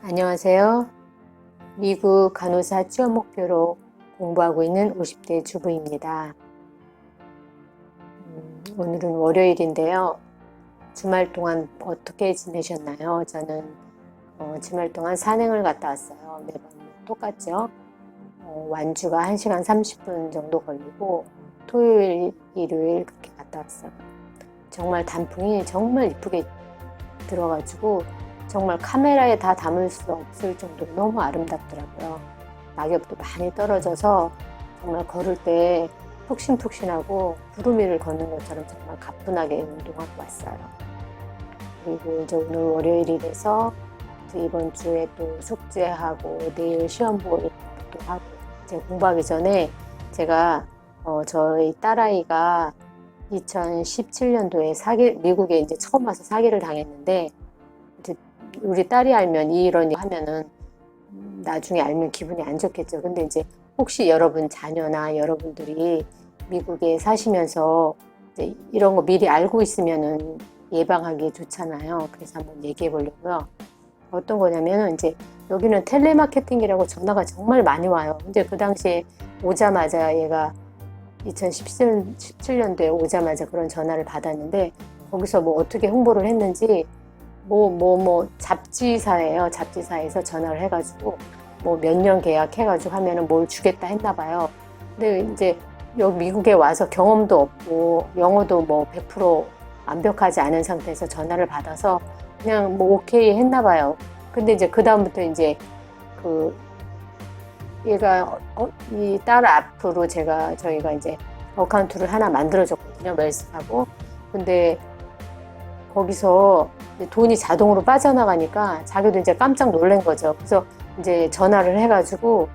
안녕하세요. 미국 간호사 취업 목표로 공부하고 있는 50대 주부입니다. 오늘은 월요일인데요. 주말 동안 어떻게 지내셨나요? 저는 주말 동안 산행을 갔다 왔어요. 매번 똑같죠. 완주가 1시간 30분 정도 걸리고 토요일, 일요일 그렇게 갔다 왔어요. 정말 단풍이 정말 이쁘게 들어가지고 정말 카메라에 다 담을 수 없을 정도로 너무 아름답더라고요. 낙엽도 많이 떨어져서 정말 걸을 때 푹신푹신하고 구름 위를 걷는 것처럼 정말 가뿐하게 운동하고 왔어요. 그리고 이제 오늘 월요일이라서 이번 주에 또 숙제하고 내일 시험 볼 것도 하고 이제 공부하기 전에 제가 저희 딸아이가 2017년도에 미국에 이제 처음 와서 사기를 당했는데 이제 우리 딸이 알면 이런 하면은 나중에 알면 기분이 안 좋겠죠. 근데 이제 혹시 여러분 자녀나 여러분들이 미국에 사시면서 이제 이런 거 미리 알고 있으면은 예방하기 좋잖아요. 그래서 한번 얘기해 보려고요. 어떤 거냐면은 이제 여기는 텔레마케팅이라고 전화가 정말 많이 와요. 근데 그 당시에 오자마자 얘가 2017년도에 오자마자 그런 전화를 받았는데 거기서 뭐 어떻게 홍보를 했는지 잡지사예요. 잡지사에서 전화를 해가지고 뭐 몇 년 계약해가지고 하면은 뭘 주겠다 했나 봐요. 근데 이제 여기 미국에 와서 경험도 없고 영어도 뭐 100% 완벽하지 않은 상태에서 전화를 받아서 그냥 뭐 오케이 했나 봐요. 근데 이제 그 다음부터 이제 그 얘가 이 딸 앞으로 저희가 이제 어카운트를 하나 만들어줬거든요. 웰스하고. 근데 거기서 돈이 자동으로 빠져나가니까 자기도 이제 깜짝 놀란 거죠. 그래서 이제 전화를 해가지고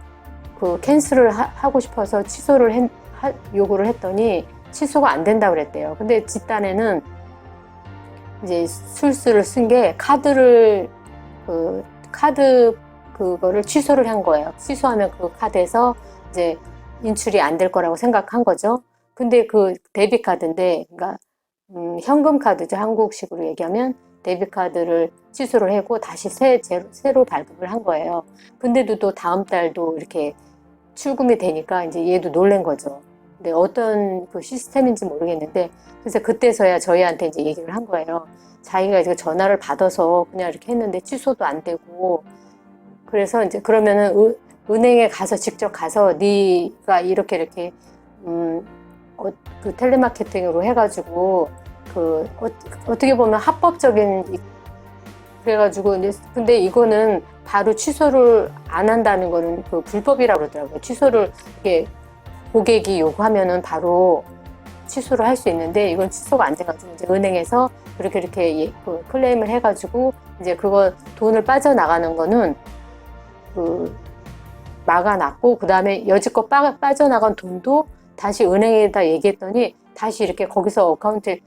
그 캔슬을 하고 싶어서 취소를 요구를 했더니 취소가 안 된다고 그랬대요. 근데 집단에는 이제 술수를 쓴 게 카드 그거를 취소를 한 거예요. 취소하면 그 카드에서 이제 인출이 안 될 거라고 생각한 거죠. 근데 그 데뷔 카드인데, 그러니까 현금 카드죠. 한국식으로 얘기하면 데뷔 카드를 취소를 하고 다시 새로 발급을 한 거예요. 근데도 또 다음 달도 이렇게 출금이 되니까 이제 얘도 놀란 거죠. 근데 어떤 그 시스템인지 모르겠는데, 그래서 그때서야 저희한테 이제 얘기를 한 거예요. 자기가 이제 전화를 받아서 그냥 이렇게 했는데 취소도 안 되고, 그래서 이제 그러면은 은행에 가서 직접 가서 네가 이렇게 그 텔레마케팅으로 해가지고 어떻게 보면 합법적인 그래가지고 근데 이거는 바로 취소를 안 한다는 거는 그 불법이라고 그러더라고요. 취소를 이게 고객이 요구하면은 바로 취소를 할 수 있는데 이건 취소가 안 돼가지고 이제 은행에서 이렇게 클레임을 해가지고 이제 그거 돈을 빠져나가는 거는 막아놨고 그 다음에 여지껏 빠져나간 돈도 다시 은행에다 얘기했더니 다시 이렇게 거기서 어카운트에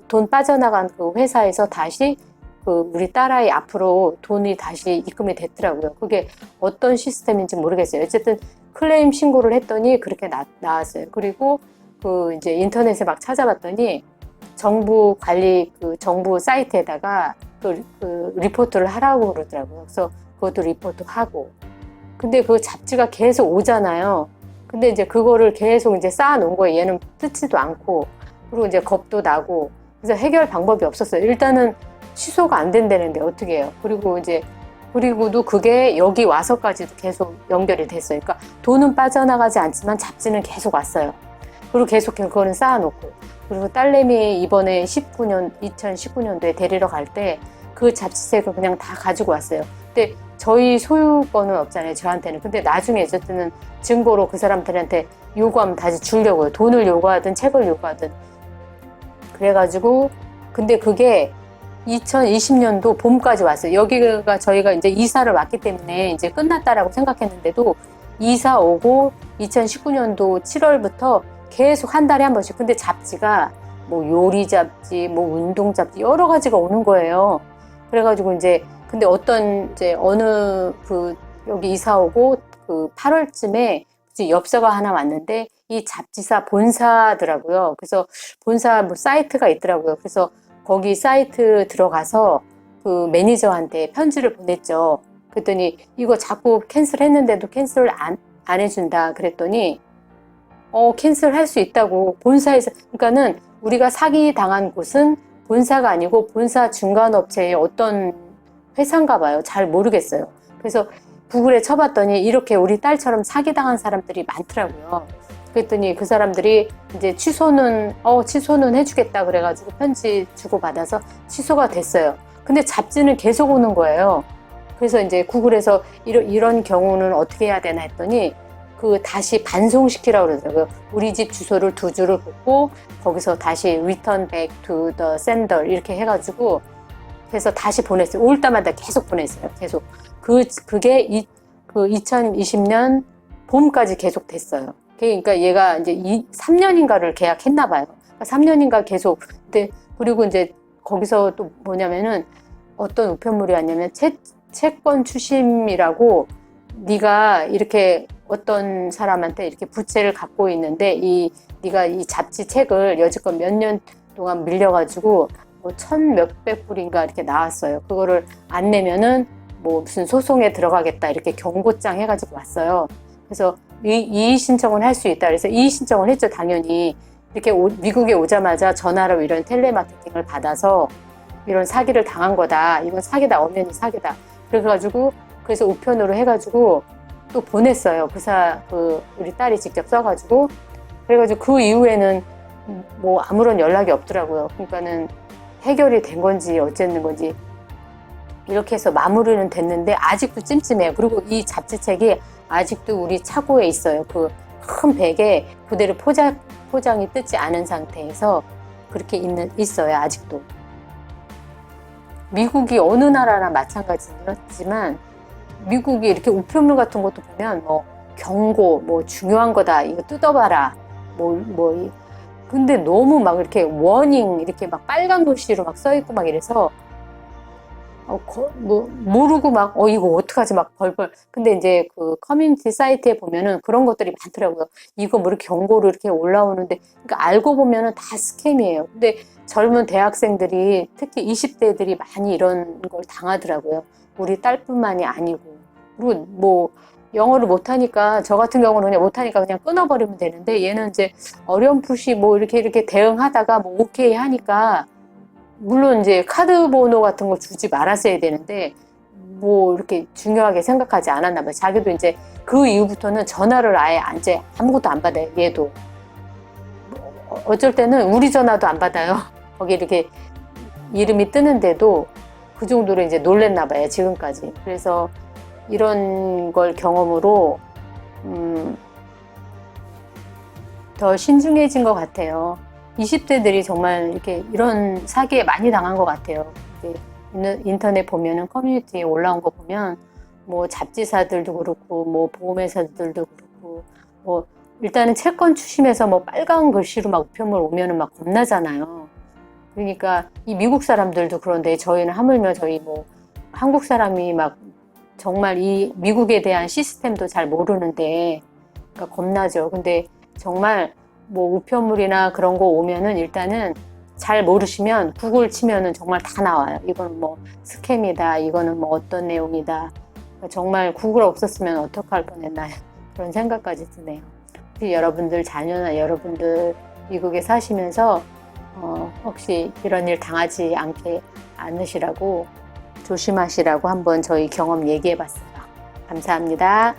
돈 빠져나간 그 회사에서 다시 우리 딸아이 앞으로 돈이 다시 입금이 됐더라고요. 그게 어떤 시스템인지 모르겠어요. 어쨌든 클레임 신고를 했더니 그렇게 나왔어요. 그리고 이제 인터넷에 막 찾아봤더니 정부 관리 정부 사이트에다가 리포트를 하라고 그러더라고요. 그래서 그것도 리포트 하고. 근데 그 잡지가 계속 오잖아요. 근데 이제 그거를 계속 이제 쌓아놓은 거예요. 얘는 뜯지도 않고. 그리고 이제 겁도 나고. 그래서 해결 방법이 없었어요. 일단은 취소가 안 된다는데 어떻게 해요. 그리고도 그게 여기 와서까지도 계속 연결이 됐어요. 그러니까 돈은 빠져나가지 않지만 잡지는 계속 왔어요. 그리고 계속 그거는 쌓아놓고. 그리고 딸내미 이번에 2019년도에 데리러 갈 때 그 잡지책을 그냥 다 가지고 왔어요. 근데 저희 소유권은 없잖아요. 저한테는. 근데 나중에 어쨌든 증거로 그 사람들한테 요구하면 다시 주려고요. 돈을 요구하든 책을 요구하든. 그래가지고 근데 그게 2020년도 봄까지 왔어요. 여기가 저희가 이제 이사를 왔기 때문에 이제 끝났다라고 생각했는데도 이사 오고 2019년도 7월부터 계속 한 달에 한 번씩. 근데 잡지가 뭐 요리 잡지, 뭐 운동 잡지 여러 가지가 오는 거예요. 그래가지고 이제 근데 어느 여기 이사 오고 8월쯤에 엽서가 하나 왔는데 이 잡지사 본사더라고요. 그래서 본사 뭐 사이트가 있더라고요. 그래서 거기 사이트 들어가서 그 매니저한테 편지를 보냈죠. 그랬더니 이거 자꾸 캔슬했는데도 캔슬을 안 해준다. 그랬더니 캔슬 할 수 있다고 본사에서. 그러니까는 우리가 사기 당한 곳은 본사가 아니고 본사 중간 업체의 어떤 회사인가 봐요. 잘 모르겠어요. 그래서 구글에 쳐봤더니 이렇게 우리 딸처럼 사기당한 사람들이 많더라고요. 그랬더니 그 사람들이 이제 취소는 해주겠다 그래가지고 편지 주고받아서 취소가 됐어요. 근데 잡지는 계속 오는 거예요. 그래서 이제 구글에서 이런 경우는 어떻게 해야 되나 했더니 다시 반송시키라고 그러더라고요. 우리 집 주소를 2줄을 긋고 거기서 다시 return back to the sender 이렇게 해가지고 해서 다시 보냈어요. 올 때마다 계속 보냈어요. 계속. 그게 2020년 봄까지 계속 됐어요. 그러니까 얘가 이제 3년인가를 계약했나 봐요. 그러니까 3년인가 계속. 근데 그리고 이제 거기서 또 뭐냐면은 어떤 우편물이 왔냐면 채권 추심이라고 네가 이렇게 어떤 사람한테 이렇게 부채를 갖고 있는데 네가 이 잡지 책을 여지껏 몇 년 동안 밀려가지고 뭐 1,000몇백 불인가 이렇게 나왔어요. 그거를 안 내면은 뭐 무슨 소송에 들어가겠다 이렇게 경고장 해가지고 왔어요. 그래서 이의 신청을 할 수 있다. 그래서 이의 신청을 했죠. 당연히 이렇게 미국에 오자마자 전화로 이런 텔레마케팅을 받아서 이런 사기를 당한 거다. 이건 사기다. 엄연히 사기다. 그래가지고 그래서 우편으로 해가지고 또 보냈어요. 우리 딸이 직접 써가지고. 그래가지고 그 이후에는 뭐 아무런 연락이 없더라고요. 그러니까는 해결이 된 건지 어쨌는 건지 이렇게 해서 마무리는 됐는데 아직도 찜찜해요. 그리고 이 잡지책이 아직도 우리 차고에 있어요. 그 큰 백에 그대로 포장이 뜯지 않은 상태에서 그렇게 있어요. 아직도. 미국이 어느 나라나 마찬가지지만 미국이 이렇게 우편물 같은 것도 보면 뭐 경고, 뭐 중요한 거다, 이거 뜯어봐라, 근데 너무 막 이렇게 워닝 이렇게 막 빨간 글씨로 막 써있고 막 이래서 모르고 막 이거 어떡하지 막 벌벌. 근데 이제 그 커뮤니티 사이트에 보면은 그런 것들이 많더라고요. 이거 뭐 이렇게 경고로 이렇게 올라오는데, 그러니까 알고 보면은 다 스캠이에요. 근데 젊은 대학생들이 특히 20대들이 많이 이런 걸 당하더라고요. 우리 딸뿐만이 아니고. 그리고 뭐 영어를 못하니까, 저 같은 경우는 그냥 못하니까 그냥 끊어버리면 되는데, 얘는 이제 어렴풋이 뭐 이렇게 대응하다가 뭐 오케이 하니까, 물론 이제 카드 번호 같은 거 주지 말았어야 되는데 뭐 이렇게 중요하게 생각하지 않았나 봐요. 자기도 이제 그 이후부터는 전화를 아예 이제 아무것도 안 받아요. 얘도 어쩔 때는 우리 전화도 안 받아요. 거기 이렇게 이름이 뜨는데도 그 정도로 이제 놀랬나 봐요. 지금까지. 그래서 이런 걸 경험으로 더 신중해진 것 같아요. 20대들이 정말 이렇게 이런 사기에 많이 당한 것 같아요. 인터넷 보면은 커뮤니티에 올라온 거 보면 뭐 잡지사들도 그렇고 뭐 보험회사들도 그렇고 뭐 일단은 채권 추심해서 뭐 빨간 글씨로 막 우편물 오면은 막 겁나잖아요. 그러니까 이 미국 사람들도 그런데 저희는 하물며 저희 뭐 한국 사람이 막 정말 이 미국에 대한 시스템도 잘 모르는데 그러니까 겁나죠. 근데 정말 뭐 우편물이나 그런 거 오면은 일단은 잘 모르시면 구글 치면은 정말 다 나와요. 이거는 뭐 스캠이다. 이거는 뭐 어떤 내용이다. 그러니까 정말 구글 없었으면 어떡할 뻔했나요? 그런 생각까지 드네요. 여러분들 자녀나 여러분들 미국에 사시면서 혹시 이런 일 당하지 않으시라고 조심하시라고 한번 저희 경험 얘기해 봤어요. 감사합니다.